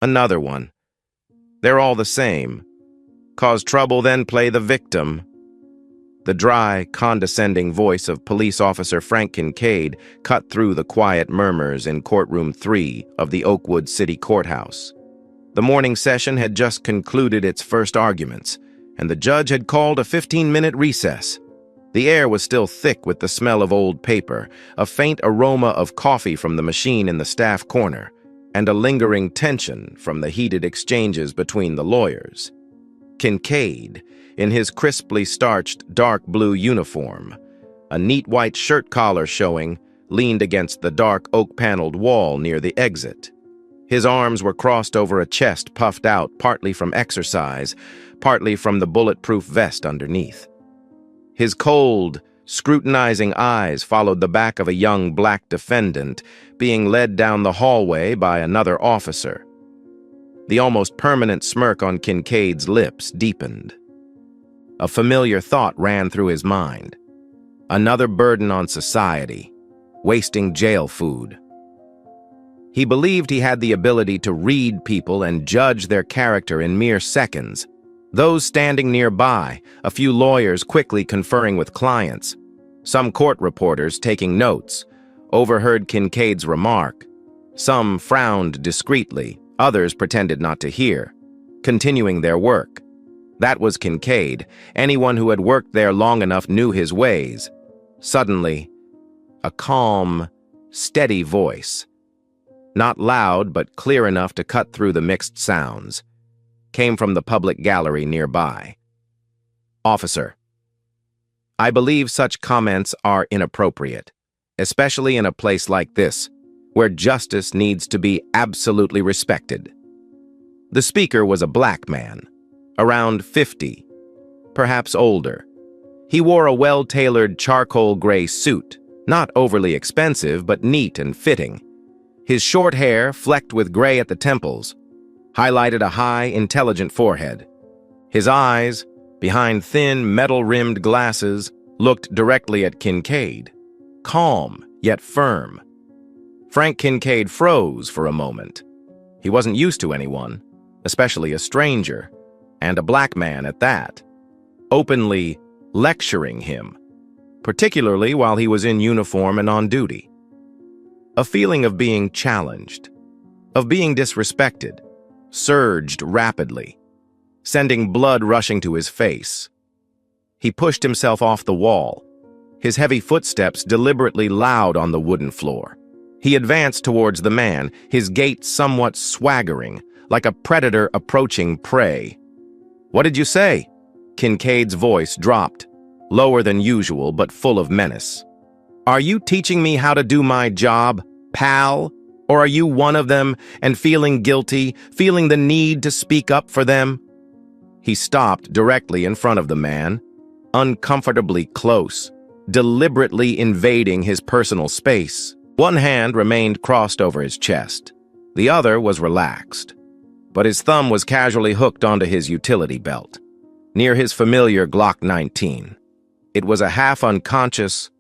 Another one. They're all the same. Cause trouble, then play the victim. The dry, condescending voice of Police Officer Frank Kincaid cut through the quiet murmurs in Courtroom 3 of the Oakwood City Courthouse. The morning session had just concluded its first arguments, and the judge had called a 15-minute recess. The air was still thick with the smell of old paper, a faint aroma of coffee from the machine in the staff corner, and a lingering tension from the heated exchanges between the lawyers. Kincaid, in his crisply starched dark blue uniform, a neat white shirt collar showing, leaned against the dark oak-paneled wall near the exit. His arms were crossed over a chest puffed out partly from exercise, partly from the bulletproof vest underneath. His cold, scrutinizing eyes followed the back of a young black defendant being led down the hallway by another officer. The almost permanent smirk on Kincaid's lips deepened. A familiar thought ran through his mind. Another burden on society, wasting jail food. He believed he had the ability to read people and judge their character in mere seconds. Those standing nearby, a few lawyers quickly conferring with clients, some court reporters taking notes, overheard Kincaid's remark. Some frowned discreetly, others pretended not to hear, continuing their work. That was Kincaid. Anyone who had worked there long enough knew his ways. Suddenly, a calm, steady voice, not loud but clear enough to cut through the mixed sounds, came from the public gallery nearby. Officer, I believe such comments are inappropriate, especially in a place like this, where justice needs to be absolutely respected. The speaker was a black man, around 50, perhaps older. He wore a well-tailored charcoal gray suit, not overly expensive but neat and fitting. His short hair, flecked with gray at the temples, highlighted a high, intelligent forehead. His eyes, behind thin, metal-rimmed glasses, looked directly at Kincaid, calm yet firm. Frank Kincaid froze for a moment. He wasn't used to anyone, especially a stranger, and a black man at that, openly lecturing him, particularly while he was in uniform and on duty. A feeling of being challenged, of being disrespected, surged rapidly, sending blood rushing to his face. He pushed himself off the wall, his heavy footsteps deliberately loud on the wooden floor. He advanced towards the man, his gait somewhat swaggering, like a predator approaching prey. "What did you say?" Kincaid's voice dropped, lower than usual but full of menace. "Are you teaching me how to do my job, pal? Or are you one of them and feeling guilty, feeling the need to speak up for them?" He stopped directly in front of the man, uncomfortably close, deliberately invading his personal space. One hand remained crossed over his chest. The other was relaxed, but his thumb was casually hooked onto his utility belt, near his familiar Glock 19. It was a half-unconscious,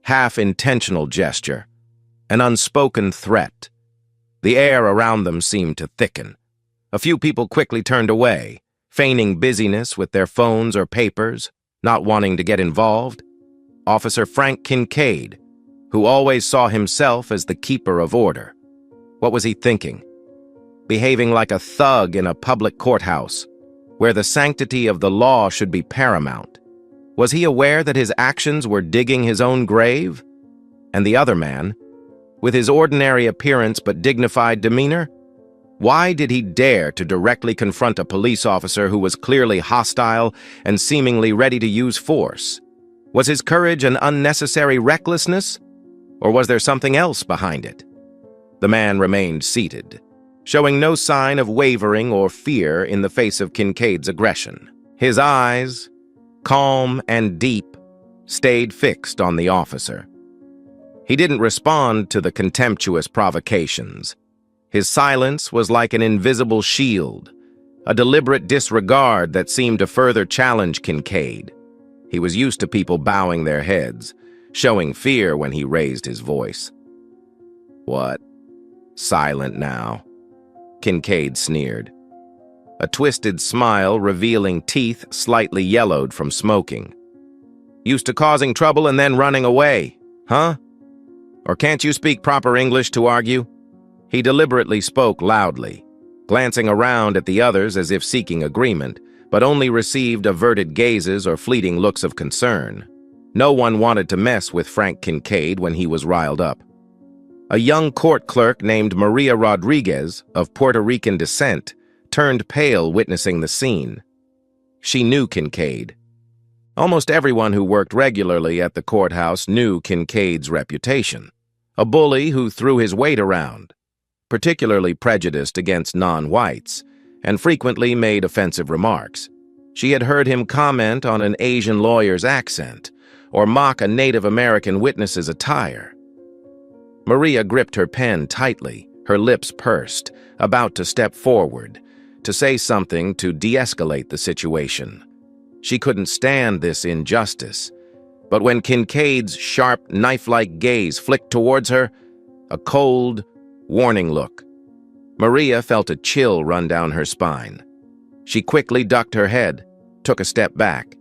half-intentional gesture, an unspoken threat. The air around them seemed to thicken. A few people quickly turned away, feigning busyness with their phones or papers, not wanting to get involved. Officer Frank Kincaid, who always saw himself as the keeper of order. What was he thinking? Behaving like a thug in a public courthouse, where the sanctity of the law should be paramount. Was he aware that his actions were digging his own grave? And the other man, with his ordinary appearance but dignified demeanor? Why did he dare to directly confront a police officer who was clearly hostile and seemingly ready to use force? Was his courage an unnecessary recklessness? Or was there something else behind it? The man remained seated, showing no sign of wavering or fear in the face of Kincaid's aggression. His eyes, calm and deep, stayed fixed on the officer. He didn't respond to the contemptuous provocations. His silence was like an invisible shield, a deliberate disregard that seemed to further challenge Kincaid. He was used to people bowing their heads, showing fear when he raised his voice. What? Silent now. Kincaid sneered, a twisted smile revealing teeth slightly yellowed from smoking. Used to causing trouble and then running away, huh? Or can't you speak proper English to argue? He deliberately spoke loudly, glancing around at the others as if seeking agreement, but only received averted gazes or fleeting looks of concern. No one wanted to mess with Frank Kincaid when he was riled up. A young court clerk named Maria Rodriguez, of Puerto Rican descent, turned pale witnessing the scene. She knew Kincaid. Almost everyone who worked regularly at the courthouse knew Kincaid's reputation. A bully who threw his weight around, particularly prejudiced against non-whites, and frequently made offensive remarks. She had heard him comment on an Asian lawyer's accent or mock a Native American witness's attire. Maria gripped her pen tightly, her lips pursed, about to step forward, to say something to de-escalate the situation. She couldn't stand this injustice, but when Kincaid's sharp, knife-like gaze flicked towards her, a cold, warning look, Maria felt a chill run down her spine. She quickly ducked her head, took a step back,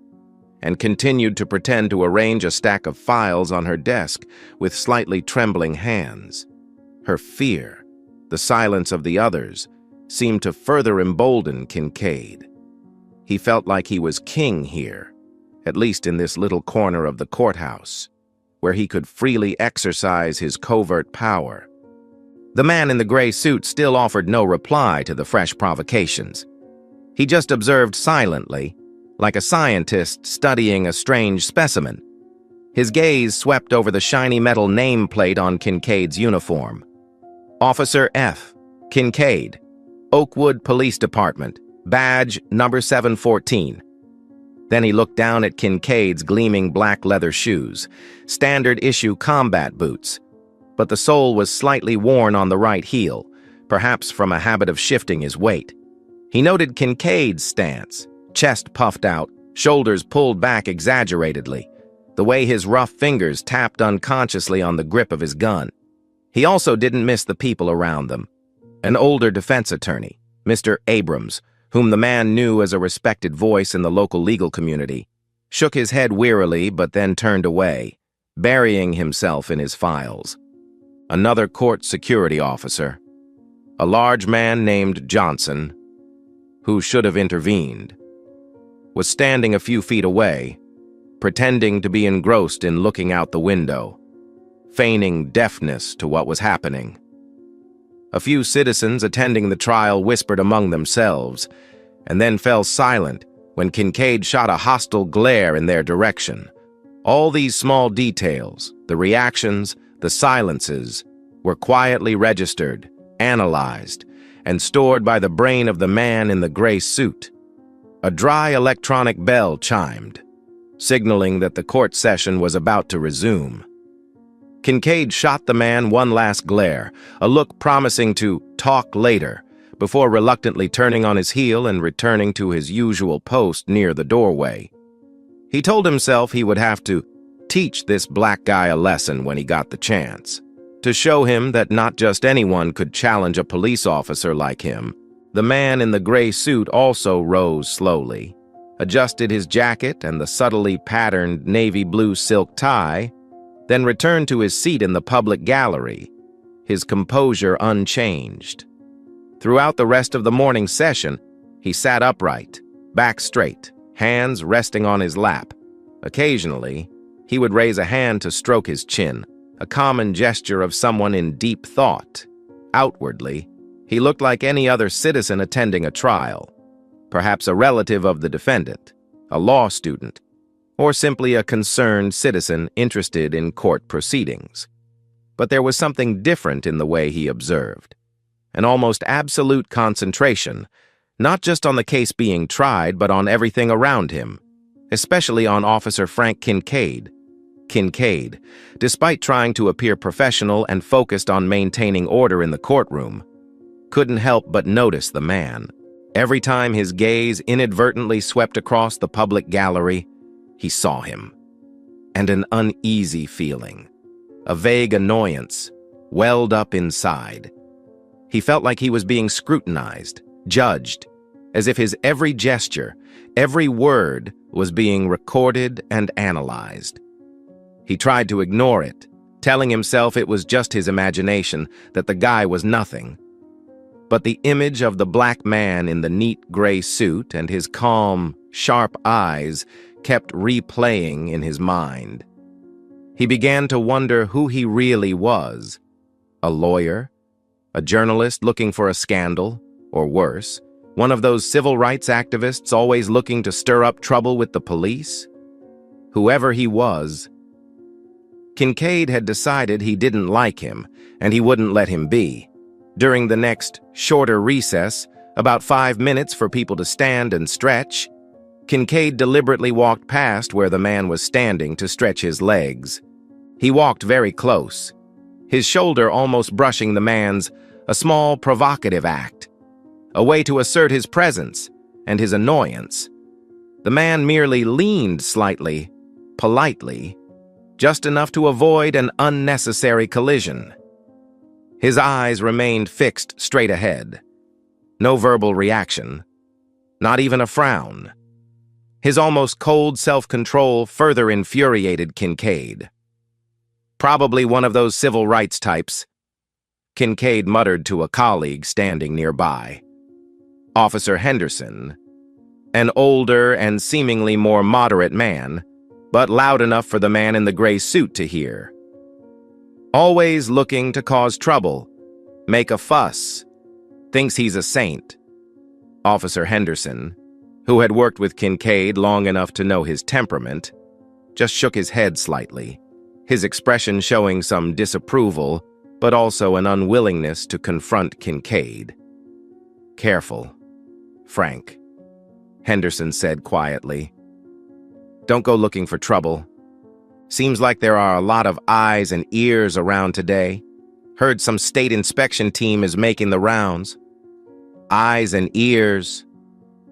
and continued to pretend to arrange a stack of files on her desk with slightly trembling hands. Her fear, the silence of the others, seemed to further embolden Kincaid. He felt like he was king here, at least in this little corner of the courthouse, where he could freely exercise his covert power. The man in the gray suit still offered no reply to the fresh provocations. He just observed silently, like a scientist studying a strange specimen. His gaze swept over the shiny metal nameplate on Kincaid's uniform. Officer F. Kincaid, Oakwood Police Department, badge number 714. Then he looked down at Kincaid's gleaming black leather shoes, standard-issue combat boots, but the sole was slightly worn on the right heel, perhaps from a habit of shifting his weight. He noted Kincaid's stance, chest puffed out, shoulders pulled back exaggeratedly, the way his rough fingers tapped unconsciously on the grip of his gun. He also didn't miss the people around them. An older defense attorney, Mr. Abrams, whom the man knew as a respected voice in the local legal community, shook his head wearily but then turned away, burying himself in his files. Another court security officer, a large man named Johnson, who should have intervened, was standing a few feet away, pretending to be engrossed in looking out the window, feigning deafness to what was happening. A few citizens attending the trial whispered among themselves, and then fell silent when Kincaid shot a hostile glare in their direction. All these small details, the reactions, the silences, were quietly registered, analyzed, and stored by the brain of the man in the gray suit. A dry electronic bell chimed, signaling that the court session was about to resume. Kincaid shot the man one last glare, a look promising to talk later, before reluctantly turning on his heel and returning to his usual post near the doorway. He told himself he would have to teach this black guy a lesson when he got the chance, to show him that not just anyone could challenge a police officer like him. The man in the gray suit also rose slowly, adjusted his jacket and the subtly patterned navy blue silk tie, then returned to his seat in the public gallery, his composure unchanged. Throughout the rest of the morning session, he sat upright, back straight, hands resting on his lap. Occasionally, he would raise a hand to stroke his chin, a common gesture of someone in deep thought. Outwardly, he looked like any other citizen attending a trial, perhaps a relative of the defendant, a law student, or simply a concerned citizen interested in court proceedings. But there was something different in the way he observed, an almost absolute concentration, not just on the case being tried, but on everything around him, especially on Officer Frank Kincaid. Kincaid, despite trying to appear professional and focused on maintaining order in the courtroom, couldn't help but notice the man. Every time his gaze inadvertently swept across the public gallery, he saw him. And an uneasy feeling, a vague annoyance, welled up inside. He felt like he was being scrutinized, judged, as if his every gesture, every word was being recorded and analyzed. He tried to ignore it, telling himself it was just his imagination, that the guy was nothing. But the image of the black man in the neat gray suit and his calm, sharp eyes kept replaying in his mind. He began to wonder who he really was. A lawyer? A journalist looking for a scandal? Or worse, one of those civil rights activists always looking to stir up trouble with the police? Whoever he was, Kincaid had decided he didn't like him, and he wouldn't let him be. During the next, shorter recess, about 5 minutes for people to stand and stretch, Kincaid deliberately walked past where the man was standing to stretch his legs. He walked very close, his shoulder almost brushing the man's, a small provocative act, a way to assert his presence and his annoyance. The man merely leaned slightly, politely, just enough to avoid an unnecessary collision. His eyes remained fixed straight ahead. No verbal reaction, not even a frown. His almost cold self-control further infuriated Kincaid. Probably one of those civil rights types, Kincaid muttered to a colleague standing nearby. Officer Henderson, an older and seemingly more moderate man, but loud enough for the man in the gray suit to hear. Always looking to cause trouble, make a fuss, thinks he's a saint. Officer Henderson, who had worked with Kincaid long enough to know his temperament, just shook his head slightly, his expression showing some disapproval, but also an unwillingness to confront Kincaid. "Careful, Frank," Henderson said quietly. "Don't go looking for trouble. Seems like there are a lot of eyes and ears around today. Heard some state inspection team is making the rounds." Eyes and ears.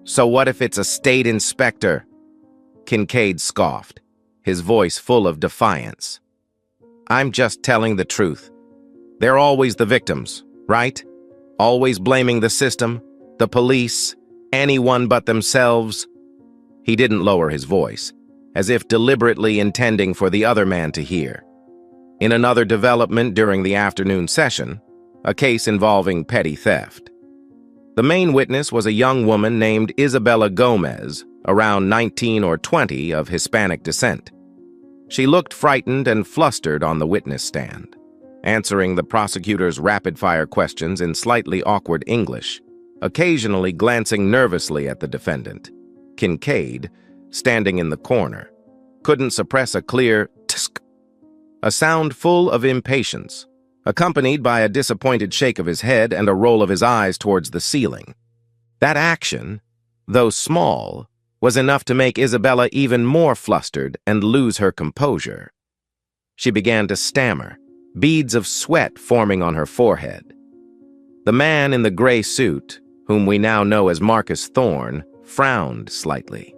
So what if it's a state inspector? Kincaid scoffed, his voice full of defiance. "I'm just telling the truth. They're always the victims, right? Always blaming the system, the police, anyone but themselves." He didn't lower his voice, as if deliberately intending for the other man to hear. In another development during the afternoon session, a case involving petty theft. The main witness was a young woman named Isabella Gomez, around 19 or 20, of Hispanic descent. She looked frightened and flustered on the witness stand, answering the prosecutor's rapid-fire questions in slightly awkward English, occasionally glancing nervously at the defendant. Kincaid, standing in the corner, couldn't suppress a clear tsk, a sound full of impatience, accompanied by a disappointed shake of his head and a roll of his eyes towards the ceiling. That action, though small, was enough to make Isabella even more flustered and lose her composure. She began to stammer, beads of sweat forming on her forehead. The man in the gray suit, whom we now know as Marcus Thorne, frowned slightly.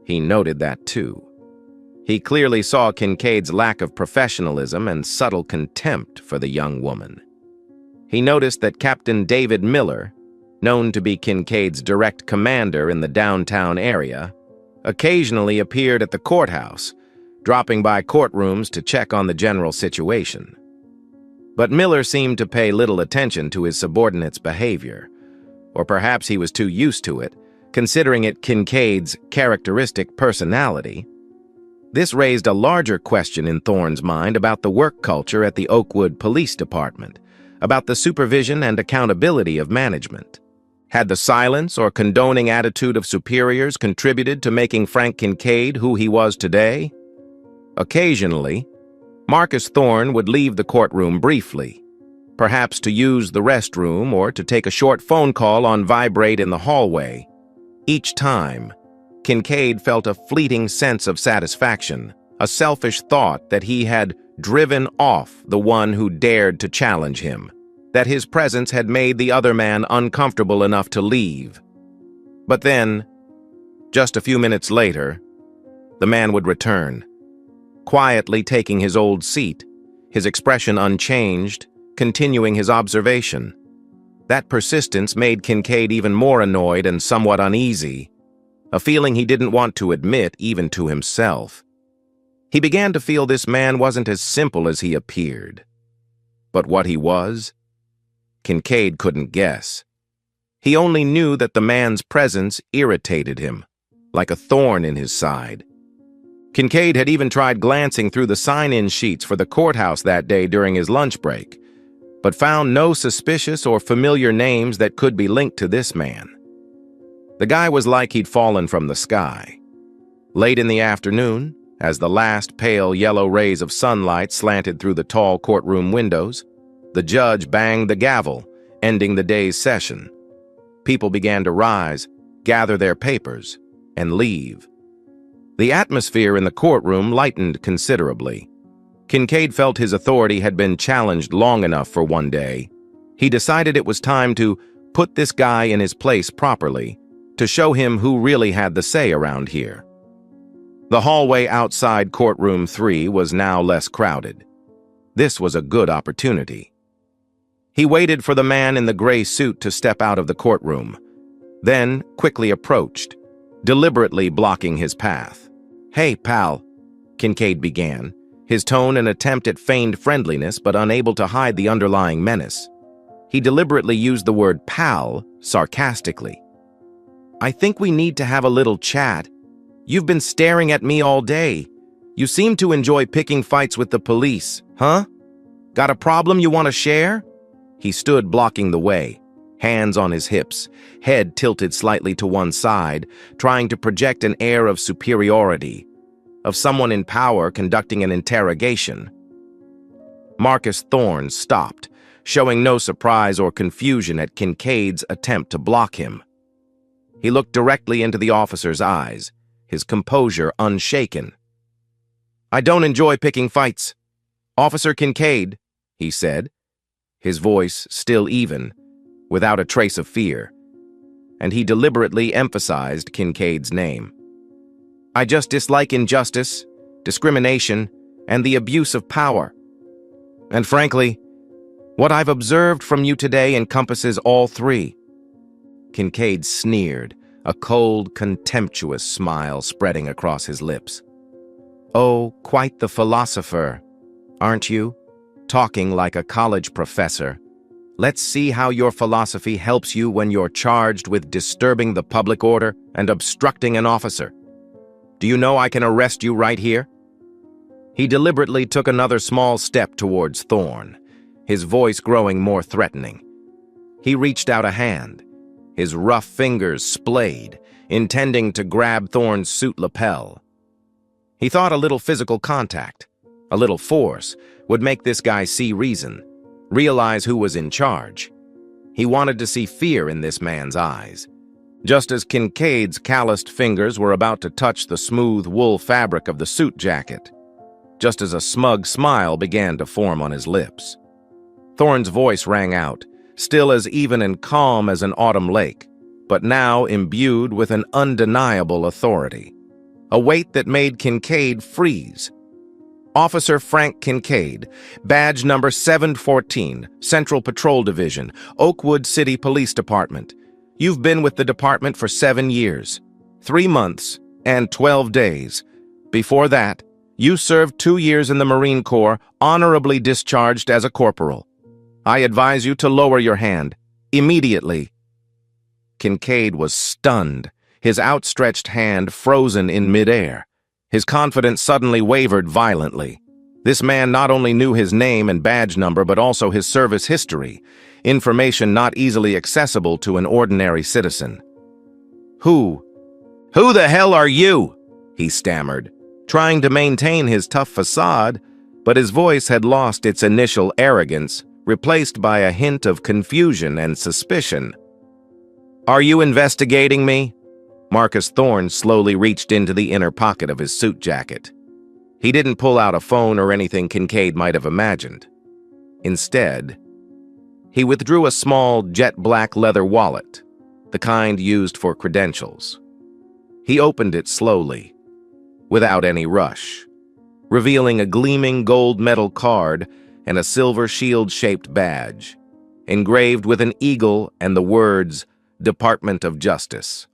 He noted that too. He clearly saw Kincaid's lack of professionalism and subtle contempt for the young woman. He noticed that Captain David Miller, known to be Kincaid's direct commander in the downtown area, occasionally appeared at the courthouse, dropping by courtrooms to check on the general situation. But Miller seemed to pay little attention to his subordinate's behavior, or perhaps he was too used to it, considering it Kincaid's characteristic personality. This raised a larger question in Thorne's mind about the work culture at the Oakwood Police Department, about the supervision and accountability of management. Had the silence or condoning attitude of superiors contributed to making Frank Kincaid who he was today? Occasionally, Marcus Thorne would leave the courtroom briefly, perhaps to use the restroom or to take a short phone call on vibrate in the hallway. Each time, Kincaid felt a fleeting sense of satisfaction, a selfish thought that he had driven off the one who dared to challenge him, that his presence had made the other man uncomfortable enough to leave. But then, just a few minutes later, the man would return, quietly taking his old seat, his expression unchanged, continuing his observation. That persistence made Kincaid even more annoyed and somewhat uneasy, a feeling he didn't want to admit even to himself. He began to feel this man wasn't as simple as he appeared. But what he was? Kincaid couldn't guess. He only knew that the man's presence irritated him, like a thorn in his side. Kincaid had even tried glancing through the sign-in sheets for the courthouse that day during his lunch break, but found no suspicious or familiar names that could be linked to this man. The guy was like he'd fallen from the sky. Late in the afternoon, as the last pale yellow rays of sunlight slanted through the tall courtroom windows, the judge banged the gavel, ending the day's session. People began to rise, gather their papers, and leave. The atmosphere in the courtroom lightened considerably. Kincaid felt his authority had been challenged long enough for one day. He decided it was time to put this guy in his place properly, to show him who really had the say around here. The hallway outside courtroom 3 was now less crowded. This was a good opportunity. He waited for the man in the gray suit to step out of the courtroom, then quickly approached, deliberately blocking his path. "Hey, pal," Kincaid began, his tone an attempt at feigned friendliness but unable to hide the underlying menace. He deliberately used the word pal sarcastically. "I think we need to have a little chat. You've been staring at me all day. You seem to enjoy picking fights with the police, huh? Got a problem you want to share?" He stood blocking the way, hands on his hips, head tilted slightly to one side, trying to project an air of superiority, of someone in power conducting an interrogation. Marcus Thorne stopped, showing no surprise or confusion at Kincaid's attempt to block him. He looked directly into the officer's eyes, his composure unshaken. "I don't enjoy picking fights. Officer Kincaid," he said, his voice still even, without a trace of fear, and he deliberately emphasized Kincaid's name. "I just dislike injustice, discrimination, and the abuse of power. And frankly, what I've observed from you today encompasses all three." Kincaid sneered, a cold, contemptuous smile spreading across his lips. "Oh, quite the philosopher, aren't you? Talking like a college professor. Let's see how your philosophy helps you when you're charged with disturbing the public order and obstructing an officer. Do you know I can arrest you right here?" He deliberately took another small step towards Thorne, his voice growing more threatening. He reached out a hand, his rough fingers splayed, intending to grab Thorne's suit lapel. He thought a little physical contact, a little force, would make this guy see reason, realize who was in charge. He wanted to see fear in this man's eyes. Just as Kincaid's calloused fingers were about to touch the smooth wool fabric of the suit jacket, just as a smug smile began to form on his lips. Thorne's voice rang out, still as even and calm as an autumn lake, but now imbued with an undeniable authority, a weight that made Kincaid freeze. "Officer Frank Kincaid, badge number 714, Central Patrol Division, Oakwood City Police Department. You've been with the department for 7 years, 3 months, and 12 days. Before that, you served 2 years in the Marine Corps, honorably discharged as a corporal. I advise you to lower your hand, immediately." Kincaid was stunned, his outstretched hand frozen in midair. His confidence suddenly wavered violently. This man not only knew his name and badge number, but also his service history, information not easily accessible to an ordinary citizen. Who the hell are you?" he stammered, trying to maintain his tough facade, but his voice had lost its initial arrogance, replaced by a hint of confusion and suspicion. "Are you investigating me?" Marcus Thorne slowly reached into the inner pocket of his suit jacket. He didn't pull out a phone or anything Kincaid might have imagined. Instead, he withdrew a small jet-black leather wallet, the kind used for credentials. He opened it slowly, without any rush, revealing a gleaming gold metal card and a silver shield-shaped badge, engraved with an eagle and the words, Department of Justice.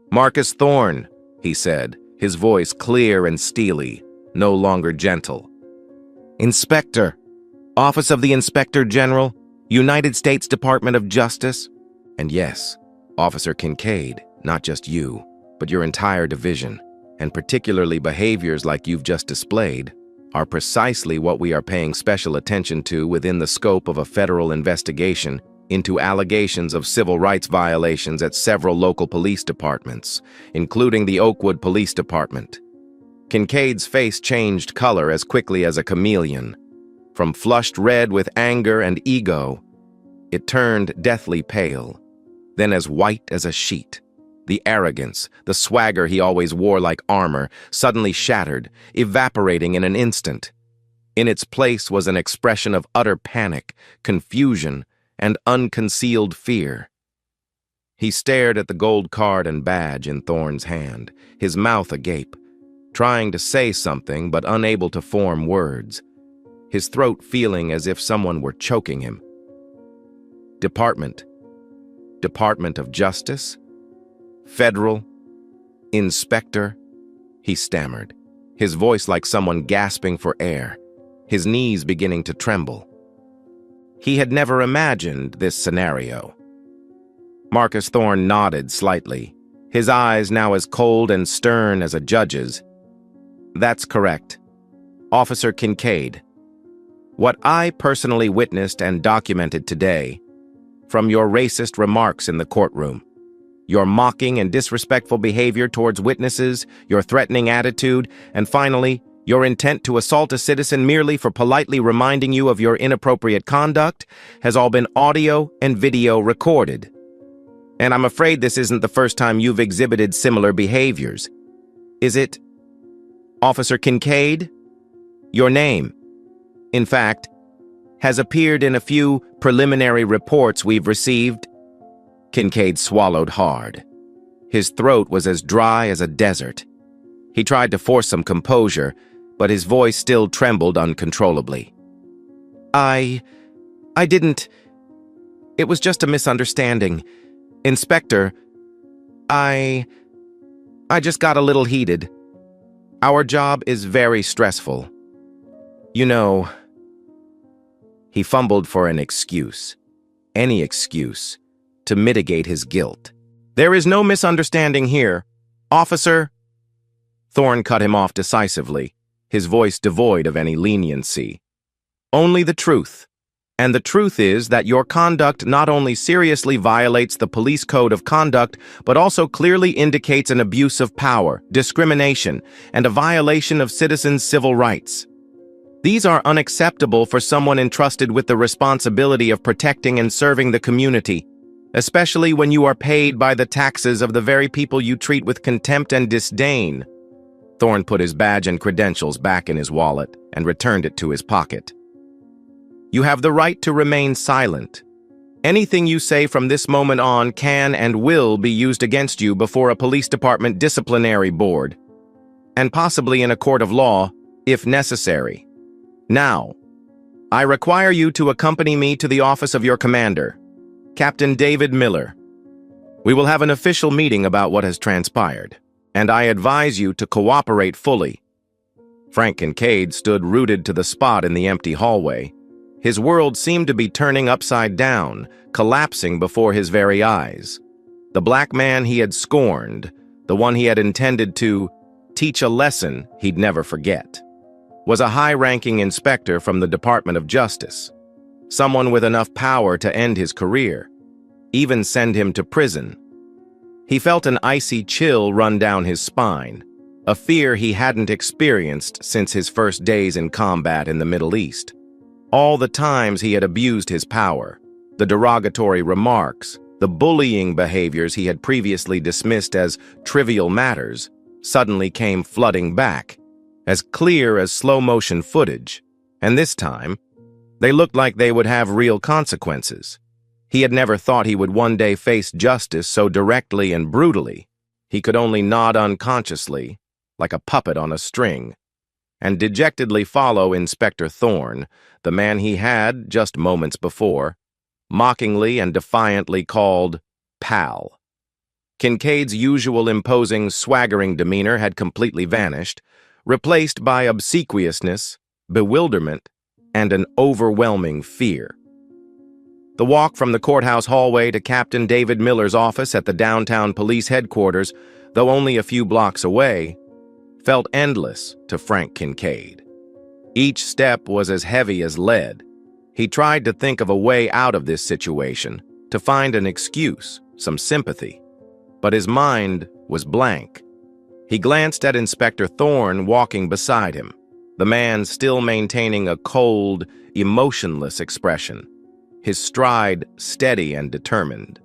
"Marcus Thorne," he said, his voice clear and steely, no longer gentle. "Inspector, Office of the Inspector General, United States Department of Justice." And yes, Officer Kincaid, not just you, but your entire division, and particularly behaviors like you've just displayed, are precisely what we are paying special attention to within the scope of a federal investigation into allegations of civil rights violations at several local police departments, including the Oakwood Police Department. Kincaid's face changed color as quickly as a chameleon. From flushed red with anger and ego, it turned deathly pale, then as white as a sheet. The arrogance, the swagger he always wore like armor, suddenly shattered, evaporating in an instant. In its place was an expression of utter panic, confusion, and unconcealed fear. He stared at the gold card and badge in Thorne's hand, his mouth agape, trying to say something but unable to form words, his throat feeling as if someone were choking him. Department of Justice? Federal? Inspector? He stammered, his voice like someone gasping for air, his knees beginning to tremble. He had never imagined this scenario. Marcus Thorne nodded slightly, his eyes now as cold and stern as a judge's. "That's correct. Officer Kincaid. What I personally witnessed and documented today, from your racist remarks in the courtroom, your mocking and disrespectful behavior towards witnesses, your threatening attitude, and finally, your intent to assault a citizen merely for politely reminding you of your inappropriate conduct, has all been audio and video recorded. And I'm afraid this isn't the first time you've exhibited similar behaviors. Is it, Officer Kincaid? Your name, in fact, has appeared in a few preliminary reports we've received." Kincaid swallowed hard. His throat was as dry as a desert. He tried to force some composure, but his voice still trembled uncontrollably. I didn't. It was just a misunderstanding. Inspector, I just got a little heated. Our job is very stressful. You know." He fumbled for an excuse, any excuse, to mitigate his guilt. "There is no misunderstanding here. Officer—" Thorne cut him off decisively, his voice devoid of any leniency. "Only the truth. And the truth is that your conduct not only seriously violates the police code of conduct, but also clearly indicates an abuse of power, discrimination, and a violation of citizens' civil rights. These are unacceptable for someone entrusted with the responsibility of protecting and serving the community, especially when you are paid by the taxes of the very people you treat with contempt and disdain." Thorne put his badge and credentials back in his wallet and returned it to his pocket. "You have the right to remain silent. Anything you say from this moment on can and will be used against you before a police department disciplinary board, and possibly in a court of law, if necessary. Now, I require you to accompany me to the office of your commander, Captain David Miller. We will have an official meeting about what has transpired, and I advise you to cooperate fully." Frank Kincaid stood rooted to the spot in the empty hallway. His world seemed to be turning upside down, collapsing before his very eyes. The black man he had scorned, the one he had intended to teach a lesson he'd never forget, was a high-ranking inspector from the Department of Justice, someone with enough power to end his career, even send him to prison. He felt an icy chill run down his spine, a fear he hadn't experienced since his first days in combat in the Middle East. All the times he had abused his power, the derogatory remarks, the bullying behaviors he had previously dismissed as trivial matters, suddenly came flooding back, as clear as slow-motion footage, and this time, they looked like they would have real consequences. He had never thought he would one day face justice so directly and brutally. He could only nod unconsciously, like a puppet on a string, and dejectedly follow Inspector Thorne, the man he had, just moments before, mockingly and defiantly called pal. Kincaid's usual imposing, swaggering demeanor had completely vanished, replaced by obsequiousness, bewilderment, and an overwhelming fear. The walk from the courthouse hallway to Captain David Miller's office at the downtown police headquarters, though only a few blocks away, felt endless to Frank Kincaid. Each step was as heavy as lead. He tried to think of a way out of this situation, to find an excuse, some sympathy. But his mind was blank. He glanced at Inspector Thorne walking beside him, the man still maintaining a cold, emotionless expression, his stride steady and determined.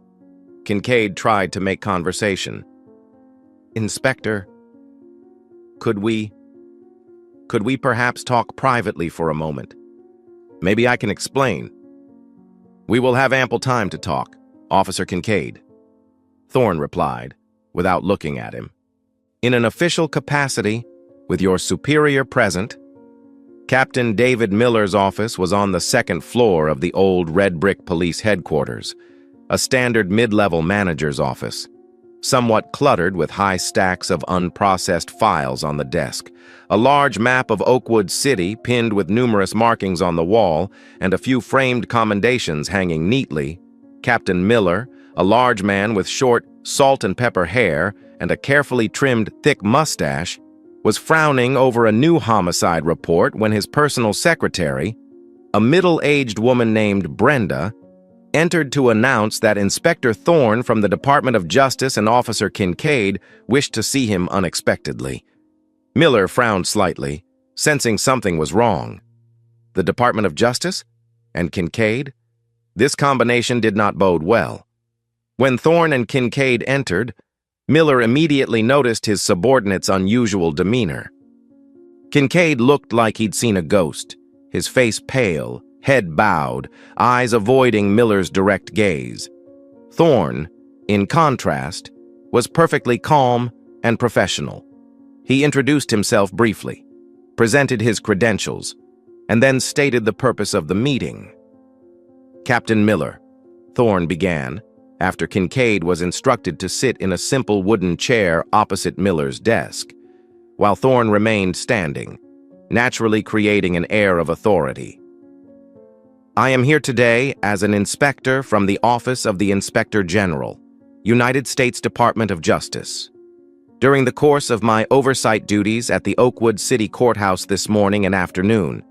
Kincaid tried to make conversation. "Inspector, could we perhaps talk privately for a moment? Maybe I can explain." "We will have ample time to talk, Officer Kincaid," Thorne replied, without looking at him. "In an official capacity, with your superior present." Captain David Miller's office was on the second floor of the old red brick police headquarters, a standard mid-level manager's office, somewhat cluttered with high stacks of unprocessed files on the desk, a large map of Oakwood City pinned with numerous markings on the wall, and a few framed commendations hanging neatly. Captain Miller, a large man with short, salt-and-pepper hair and a carefully trimmed, thick mustache, was frowning over a new homicide report when his personal secretary, a middle-aged woman named Brenda, entered to announce that Inspector Thorne from the Department of Justice and Officer Kincaid wished to see him unexpectedly. Miller frowned slightly, sensing something was wrong. The Department of Justice? And Kincaid? This combination did not bode well. When Thorne and Kincaid entered, Miller immediately noticed his subordinate's unusual demeanor. Kincaid looked like he'd seen a ghost, his face pale, head bowed, eyes avoiding Miller's direct gaze. Thorne, in contrast, was perfectly calm and professional. He introduced himself briefly, presented his credentials, and then stated the purpose of the meeting. "Captain Miller," Thorne began, after Kincaid was instructed to sit in a simple wooden chair opposite Miller's desk, while Thorne remained standing, naturally creating an air of authority. "I am here today as an inspector from the Office of the Inspector General, United States Department of Justice. During the course of my oversight duties at the Oakwood City Courthouse this morning and afternoon,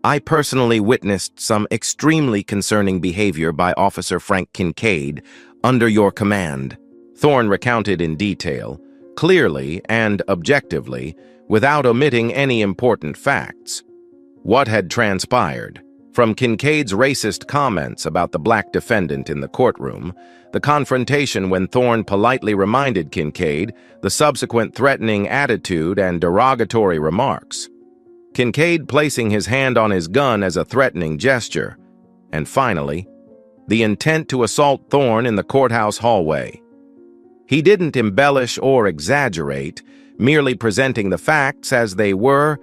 I personally witnessed some extremely concerning behavior by Officer Frank Kincaid under your command." Thorne recounted in detail, clearly and objectively, without omitting any important facts. What had transpired, from Kincaid's racist comments about the black defendant in the courtroom, the confrontation when Thorne politely reminded Kincaid, the subsequent threatening attitude and derogatory remarks, Kincaid placing his hand on his gun as a threatening gesture, and finally, the intent to assault Thorne in the courthouse hallway. He didn't embellish or exaggerate, merely presenting the facts as they were,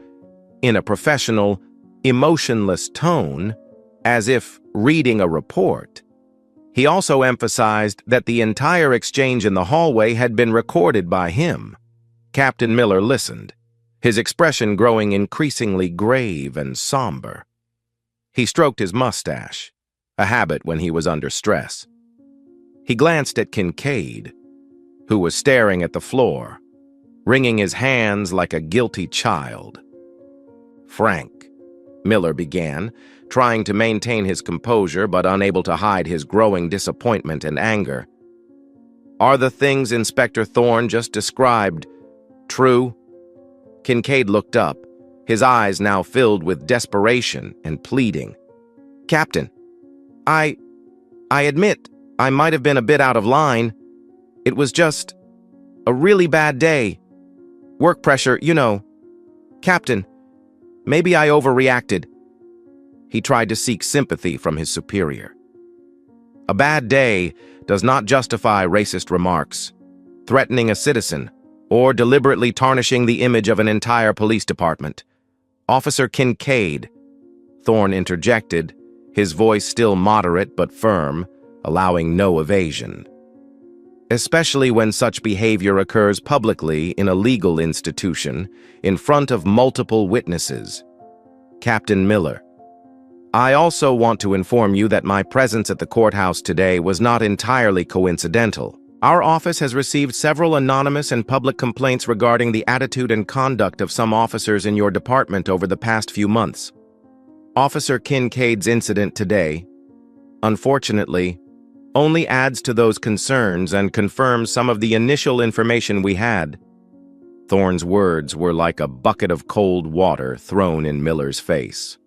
in a professional, emotionless tone, as if reading a report. He also emphasized that the entire exchange in the hallway had been recorded by him. Captain Miller listened, his expression growing increasingly grave and somber. He stroked his mustache, a habit when he was under stress. He glanced at Kincaid, who was staring at the floor, wringing his hands like a guilty child. "Frank," Miller began, trying to maintain his composure but unable to hide his growing disappointment and anger. "Are the things Inspector Thorne just described true?" Kincaid looked up, his eyes now filled with desperation and pleading. "Captain, I admit I might have been a bit out of line. It was just a really bad day. Work pressure, you know. Captain, maybe I overreacted." He tried to seek sympathy from his superior. A bad day does not justify racist remarks, threatening a citizen, or deliberately tarnishing the image of an entire police department. "Officer Kincaid," Thorne interjected, his voice still moderate but firm, allowing no evasion. Especially when such behavior occurs publicly in a legal institution, in front of multiple witnesses. Captain Miller, I also want to inform you that my presence at the courthouse today was not entirely coincidental. Our office has received several anonymous and public complaints regarding the attitude and conduct of some officers in your department over the past few months. Officer Kincaid's incident today, unfortunately, only adds to those concerns and confirms some of the initial information we had. Thorne's words were like a bucket of cold water thrown in Miller's face.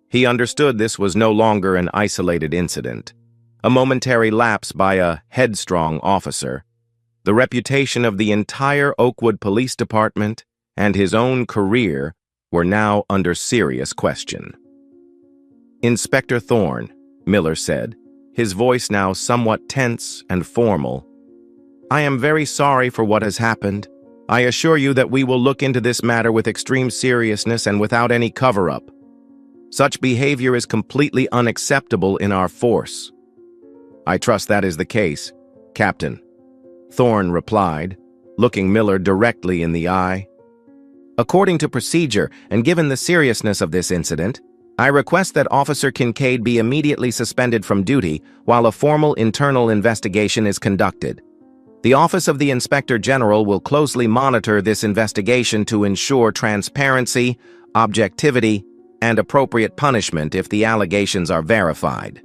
He understood this was no longer an isolated incident, a momentary lapse by a headstrong officer. The reputation of the entire Oakwood Police Department and his own career were now under serious question. Inspector Thorne, Miller said, his voice now somewhat tense and formal. I am very sorry for what has happened. I assure you that we will look into this matter with extreme seriousness and without any cover-up. Such behavior is completely unacceptable in our force. I trust that is the case, Captain, Thorne replied, looking Miller directly in the eye. According to procedure, and given the seriousness of this incident, I request that Officer Kincaid be immediately suspended from duty while a formal internal investigation is conducted. The Office of the Inspector General will closely monitor this investigation to ensure transparency, objectivity, and appropriate punishment if the allegations are verified.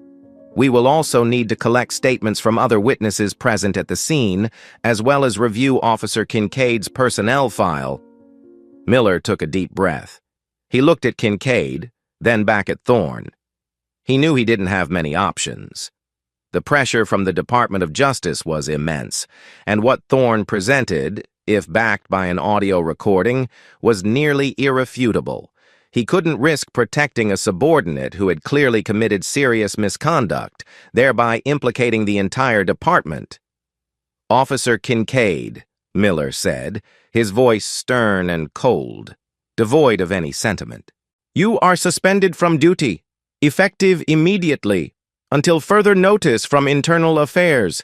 We will also need to collect statements from other witnesses present at the scene, as well as review Officer Kincaid's personnel file. Miller took a deep breath. He looked at Kincaid, then back at Thorne. He knew he didn't have many options. The pressure from the Department of Justice was immense, and what Thorne presented, if backed by an audio recording, was nearly irrefutable. He couldn't risk protecting a subordinate who had clearly committed serious misconduct, thereby implicating the entire department. Officer Kincaid, Miller said, his voice stern and cold, devoid of any sentiment. You are suspended from duty, effective immediately, until further notice from Internal Affairs.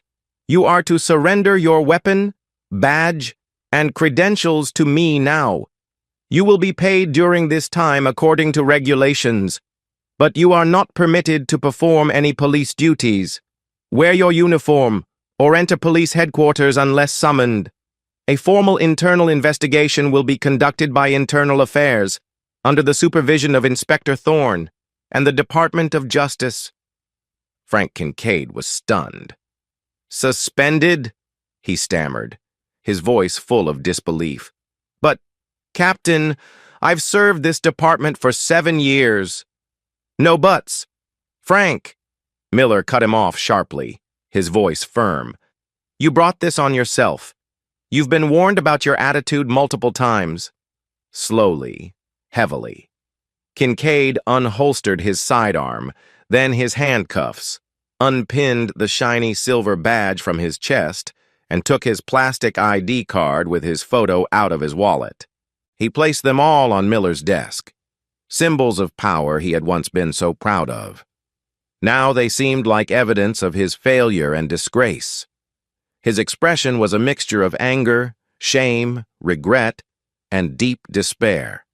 You are to surrender your weapon, badge, and credentials to me now. You will be paid during this time according to regulations, but you are not permitted to perform any police duties. Wear your uniform or enter police headquarters unless summoned. A formal internal investigation will be conducted by Internal Affairs under the supervision of Inspector Thorne and the Department of Justice. Frank Kincaid was stunned. Suspended? He stammered, his voice full of disbelief. But, Captain, I've served this department for 7 years. No buts. Frank, Miller cut him off sharply, his voice firm. You brought this on yourself. You've been warned about your attitude multiple times. Slowly, heavily, Kincaid unholstered his sidearm, then his handcuffs, unpinned the shiny silver badge from his chest, and took his plastic ID card with his photo out of his wallet. He placed them all on Miller's desk, symbols of power he had once been so proud of. Now they seemed like evidence of his failure and disgrace. His expression was a mixture of anger, shame, regret, and deep despair.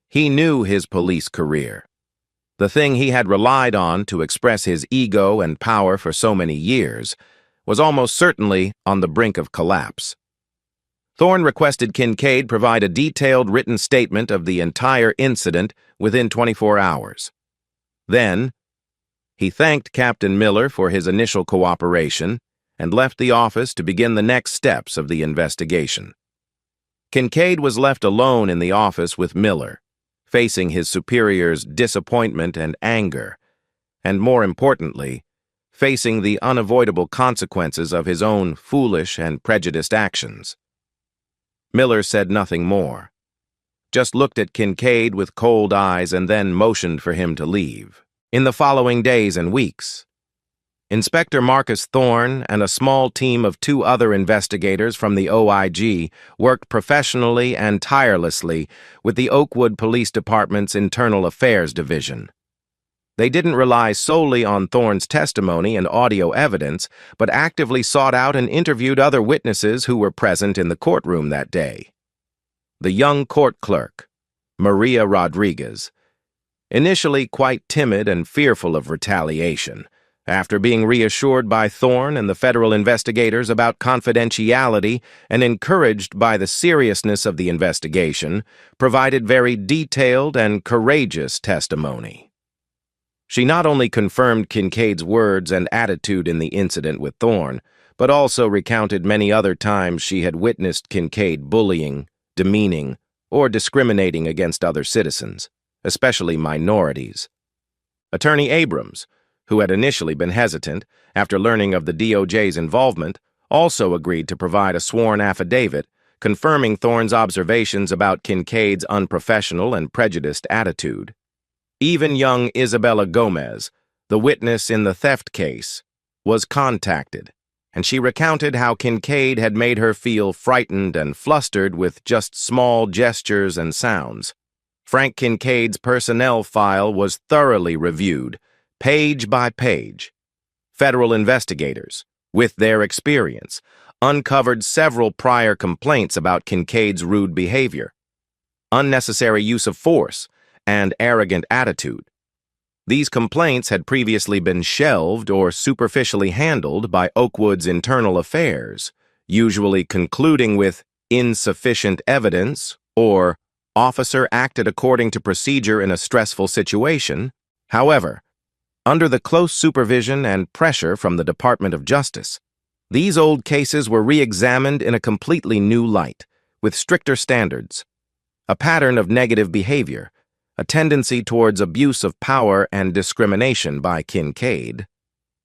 He knew his police career. The thing he had relied on to express his ego and power for so many years was almost certainly on the brink of collapse. Thorne requested Kincaid provide a detailed written statement of the entire incident within 24 hours. Then, he thanked Captain Miller for his initial cooperation and left the office to begin the next steps of the investigation. Kincaid was left alone in the office with Miller, facing his superior's disappointment and anger, and more importantly, facing the unavoidable consequences of his own foolish and prejudiced actions. Miller said nothing more, just looked at Kincaid with cold eyes and then motioned for him to leave. In the following days and weeks, Inspector Marcus Thorne and a small team of 2 other investigators from the OIG worked professionally and tirelessly with the Oakwood Police Department's Internal Affairs Division. They didn't rely solely on Thorne's testimony and audio evidence, but actively sought out and interviewed other witnesses who were present in the courtroom that day. The young court clerk, Maria Rodriguez, initially quite timid and fearful of retaliation, after being reassured by Thorne and the federal investigators about confidentiality and encouraged by the seriousness of the investigation, provided very detailed and courageous testimony. She not only confirmed Kincaid's words and attitude in the incident with Thorne, but also recounted many other times she had witnessed Kincaid bullying, demeaning, or discriminating against other citizens, especially minorities. Attorney Abrams, who had initially been hesitant after learning of the DOJ's involvement, also agreed to provide a sworn affidavit confirming Thorne's observations about Kincaid's unprofessional and prejudiced attitude. Even young Isabella Gomez, the witness in the theft case, was contacted, and she recounted how Kincaid had made her feel frightened and flustered with just small gestures and sounds. Frank Kincaid's personnel file was thoroughly reviewed, page by page. Federal investigators, with their experience, uncovered several prior complaints about Kincaid's rude behavior, unnecessary use of force, and arrogant attitude. These complaints had previously been shelved or superficially handled by Oakwood's internal affairs, usually concluding with insufficient evidence or officer acted according to procedure in a stressful situation. However, under the close supervision and pressure from the Department of Justice, these old cases were re-examined in a completely new light, with stricter standards. A pattern of negative behavior, a tendency towards abuse of power and discrimination by Kincaid,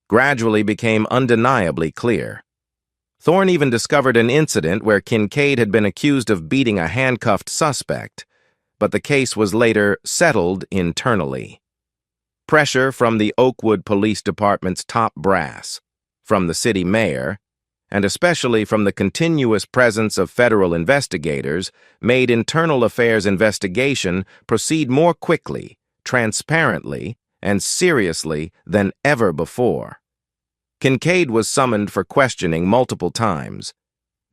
gradually became undeniably clear. Thorne even discovered an incident where Kincaid had been accused of beating a handcuffed suspect, but the case was later settled internally. Pressure from the Oakwood Police Department's top brass, from the city mayor, and especially from the continuous presence of federal investigators, made internal affairs investigation proceed more quickly, transparently, and seriously than ever before. Kincaid was summoned for questioning multiple times.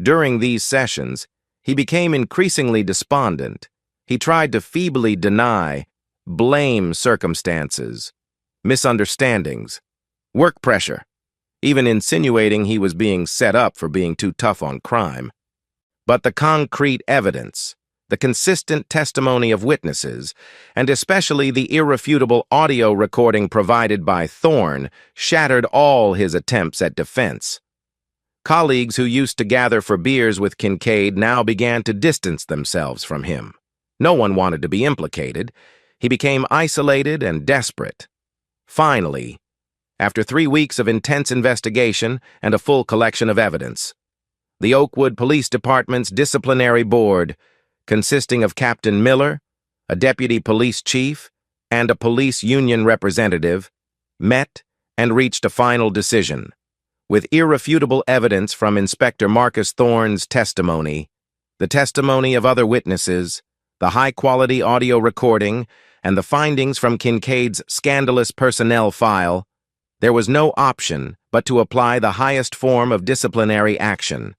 During these sessions, he became increasingly despondent. He tried to feebly deny, blame circumstances, misunderstandings, work pressure, even insinuating he was being set up for being too tough on crime. But the concrete evidence, the consistent testimony of witnesses, and especially the irrefutable audio recording provided by Thorne, shattered all his attempts at defense. Colleagues who used to gather for beers with Kincaid now began to distance themselves from him. No one wanted to be implicated. He became isolated and desperate. Finally, after 3 weeks of intense investigation and a full collection of evidence, the Oakwood Police Department's disciplinary board, consisting of Captain Miller, a deputy police chief, and a police union representative, met and reached a final decision. With irrefutable evidence from Inspector Marcus Thorne's testimony, the testimony of other witnesses, the high-quality audio recording, and the findings from Kincaid's scandalous personnel file, there was no option but to apply the highest form of disciplinary action.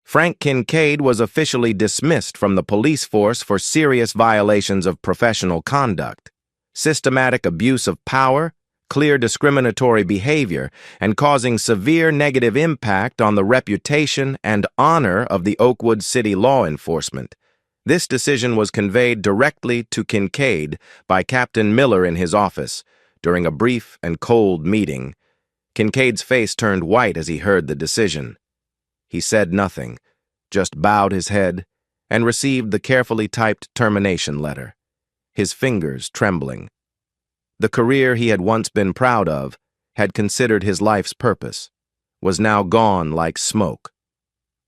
Frank Kincaid was officially dismissed from the police force for serious violations of professional conduct, systematic abuse of power, clear discriminatory behavior, and causing severe negative impact on the reputation and honor of the Oakwood City law enforcement. This decision was conveyed directly to Kincaid by Captain Miller in his office. During a brief and cold meeting, Kincaid's face turned white as he heard the decision. He said nothing, just bowed his head and received the carefully typed termination letter, his fingers trembling. The career he had once been proud of, had considered his life's purpose, was now gone like smoke.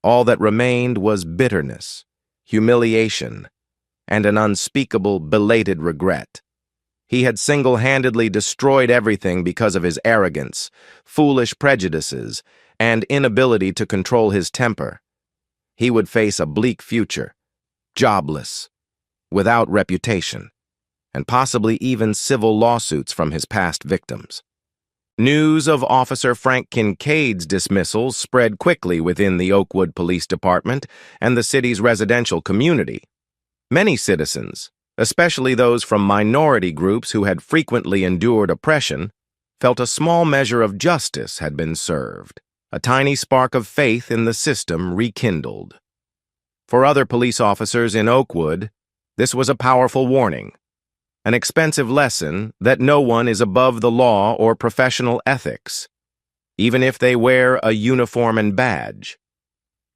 All that remained was bitterness, humiliation, and an unspeakable, belated regret. He had single-handedly destroyed everything because of his arrogance, foolish prejudices, and inability to control his temper. He would face a bleak future, jobless, without reputation. and possibly even civil lawsuits from his past victims. News of Officer Frank Kincaid's dismissal spread quickly within the Oakwood Police Department and the city's residential community. Many citizens, especially those from minority groups who had frequently endured oppression, felt a small measure of justice had been served, a tiny spark of faith in the system rekindled. For other police officers in Oakwood, this was a powerful warning, an expensive lesson that no one is above the law or professional ethics, even if they wear a uniform and badge.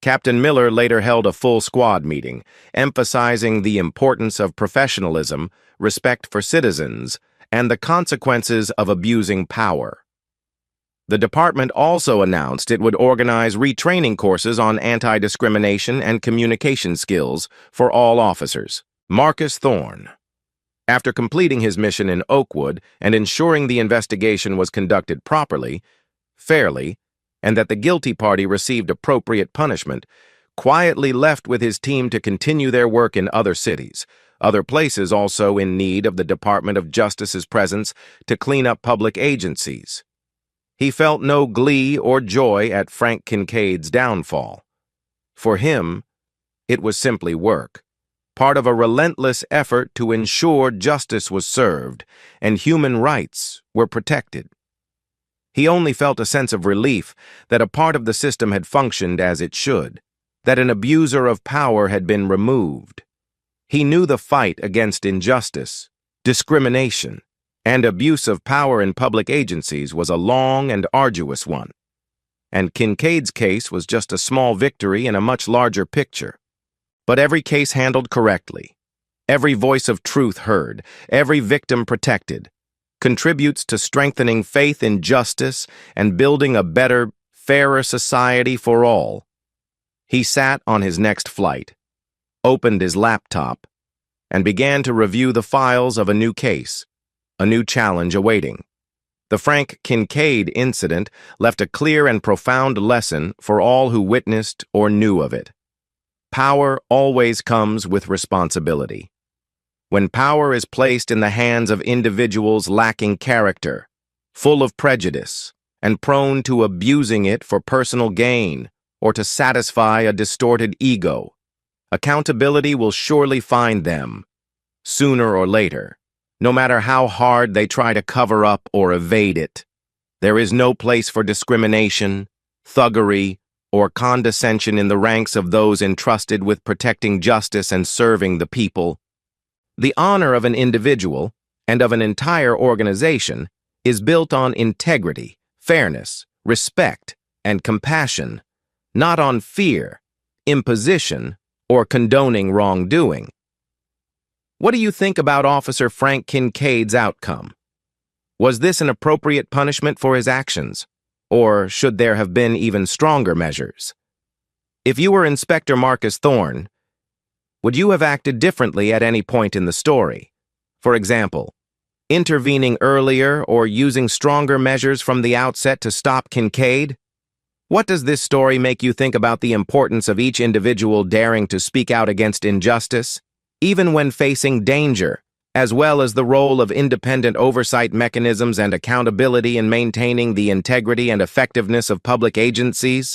Captain Miller later held a full squad meeting, emphasizing the importance of professionalism, respect for citizens, and the consequences of abusing power. The department also announced it would organize retraining courses on anti-discrimination and communication skills for all officers. Marcus Thorne. After completing his mission in Oakwood and ensuring the investigation was conducted properly, fairly, and that the guilty party received appropriate punishment, quietly left with his team to continue their work in other cities, other places also in need of the Department of Justice's presence to clean up public agencies. He felt no glee or joy at Frank Kincaid's downfall. For him, it was simply work, part of a relentless effort to ensure justice was served and human rights were protected. He only felt a sense of relief that a part of the system had functioned as it should, that an abuser of power had been removed. He knew the fight against injustice, discrimination, and abuse of power in public agencies was a long and arduous one. And Kincaid's case was just a small victory in a much larger picture. But every case handled correctly, every voice of truth heard, every victim protected, contributes to strengthening faith in justice and building a better, fairer society for all. He sat on his next flight, opened his laptop, and began to review the files of a new case, a new challenge awaiting. The Frank Kincaid incident left a clear and profound lesson for all who witnessed or knew of it. Power always comes with responsibility. When power is placed in the hands of individuals lacking character, full of prejudice, and prone to abusing it for personal gain or to satisfy a distorted ego, accountability will surely find them, sooner or later, no matter how hard they try to cover up or evade it. There is no place for discrimination, thuggery, or condescension in the ranks of those entrusted with protecting justice and serving the people. The honor of an individual and of an entire organization is built on integrity, fairness, respect, and compassion, not on fear, imposition, or condoning wrongdoing. What do you think about Officer Frank Kincaid's outcome? Was this an appropriate punishment for his actions, or should there have been even stronger measures? If you were Inspector Marcus Thorne, would you have acted differently at any point in the story? For example, intervening earlier or using stronger measures from the outset to stop Kincaid? What does this story make you think about the importance of each individual daring to speak out against injustice, even when facing danger, as well as the role of independent oversight mechanisms and accountability in maintaining the integrity and effectiveness of public agencies?